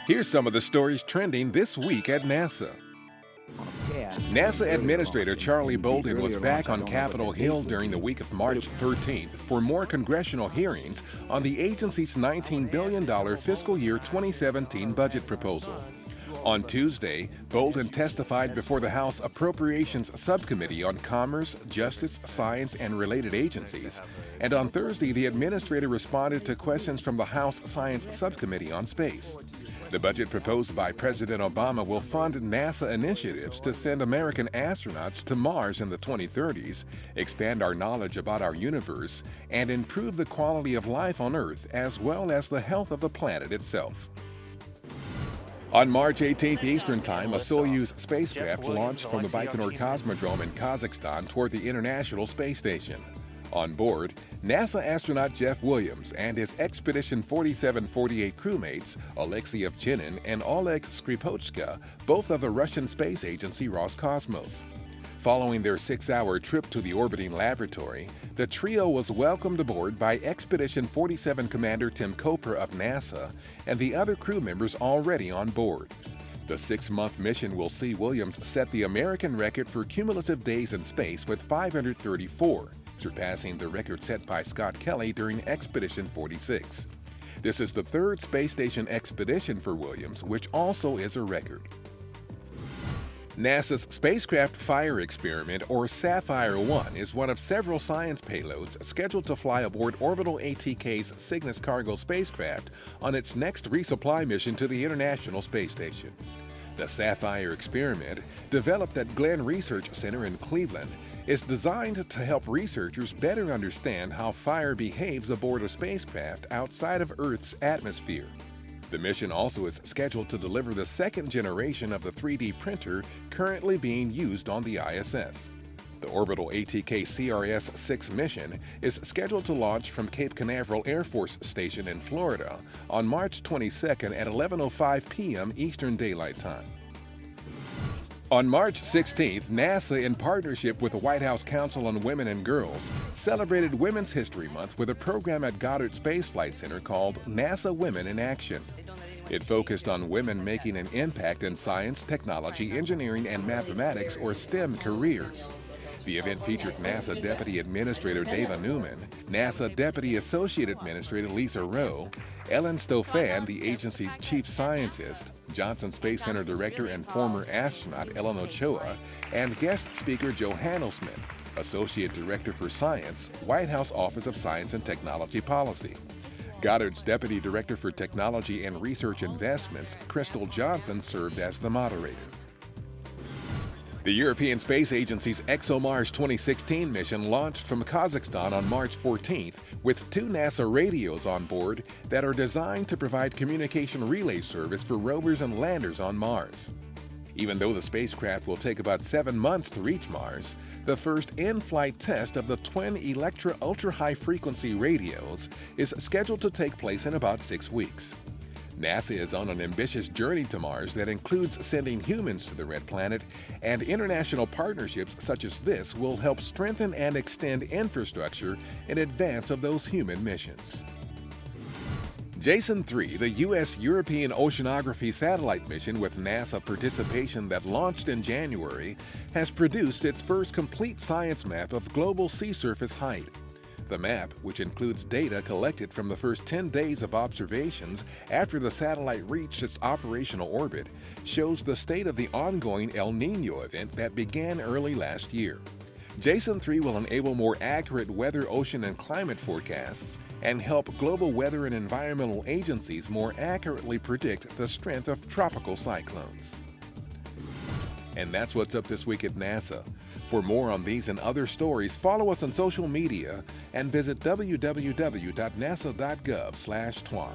Here's some of the stories trending this week at NASA. NASA Administrator Charlie Bolden was back on Capitol Hill during the week of March 13th for more congressional hearings on the agency's $19 billion Fiscal Year 2017 budget proposal. On Tuesday, Bolden testified before the House Appropriations Subcommittee on Commerce, Justice, Science, and related agencies, and on Thursday, the administrator responded to questions from the House Science Subcommittee on space. The budget proposed by President Obama will fund NASA initiatives to send American astronauts to Mars in the 2030s, expand our knowledge about our universe, and improve the quality of life on Earth as well as the health of the planet itself. On March 18th Eastern Time, a Soyuz spacecraft launched from the Baikonur Cosmodrome in Kazakhstan toward the International Space Station. On board, NASA astronaut Jeff Williams and his Expedition 4748 crewmates, Alexei Ovchinin and Oleg Skripochka, both of the Russian space agency Roscosmos. Following their 6-hour trip to the orbiting laboratory, the trio was welcomed aboard by Expedition 47 Commander Tim Koper of NASA and the other crew members already on board. The 6-month mission will see Williams set the American record for cumulative days in space with 534, surpassing the record set by Scott Kelly during Expedition 46. This is the third space station expedition for Williams, which also is a record. NASA's Spacecraft Fire Experiment, or Sapphire-1, is one of several science payloads scheduled to fly aboard Orbital ATK's Cygnus cargo spacecraft on its next resupply mission to the International Space Station. The Sapphire Experiment, developed at Glenn Research Center in Cleveland, is designed to help researchers better understand how fire behaves aboard a spacecraft outside of Earth's atmosphere. The mission also is scheduled to deliver the second generation of the 3D printer currently being used on the ISS. The Orbital ATK CRS-6 mission is scheduled to launch from Cape Canaveral Air Force Station in Florida on March 22nd at 11:05 p.m. Eastern Daylight Time. On March 16th, NASA, in partnership with the White House Council on Women and Girls, celebrated Women's History Month with a program at Goddard Space Flight Center called NASA Women in Action. It focused on women making an impact in science, technology, engineering, and mathematics, or STEM careers. The event featured NASA Deputy Administrator Dava Newman, NASA Deputy Associate Administrator Lisa Rowe, Ellen Stofan, the agency's chief scientist, Johnson Space Center Director and former astronaut Ellen Ochoa, and guest speaker Joe Handelsman, Associate Director for Science, White House Office of Science and Technology Policy. Goddard's Deputy Director for Technology and Research Investments, Crystal Johnson, served as the moderator. The European Space Agency's ExoMars 2016 mission launched from Kazakhstan on March 14th with 2 NASA radios on board that are designed to provide communication relay service for rovers and landers on Mars. Even though the spacecraft will take about 7 months to reach Mars, the first in-flight test of the twin Electra ultra-high-frequency radios is scheduled to take place in about 6 weeks. NASA is on an ambitious journey to Mars that includes sending humans to the Red Planet, and international partnerships such as this will help strengthen and extend infrastructure in advance of those human missions. Jason-3, the U.S. European Oceanography satellite mission with NASA participation that launched in January, has produced its first complete science map of global sea surface height. The map, which includes data collected from the first 10 days of observations after the satellite reached its operational orbit, shows the state of the ongoing El Niño event that began early last year. Jason-3 will enable more accurate weather, ocean, and climate forecasts and help global weather and environmental agencies more accurately predict the strength of tropical cyclones. And that's what's up this week at NASA. For more on these and other stories, follow us on social media and visit www.nasa.gov/twa.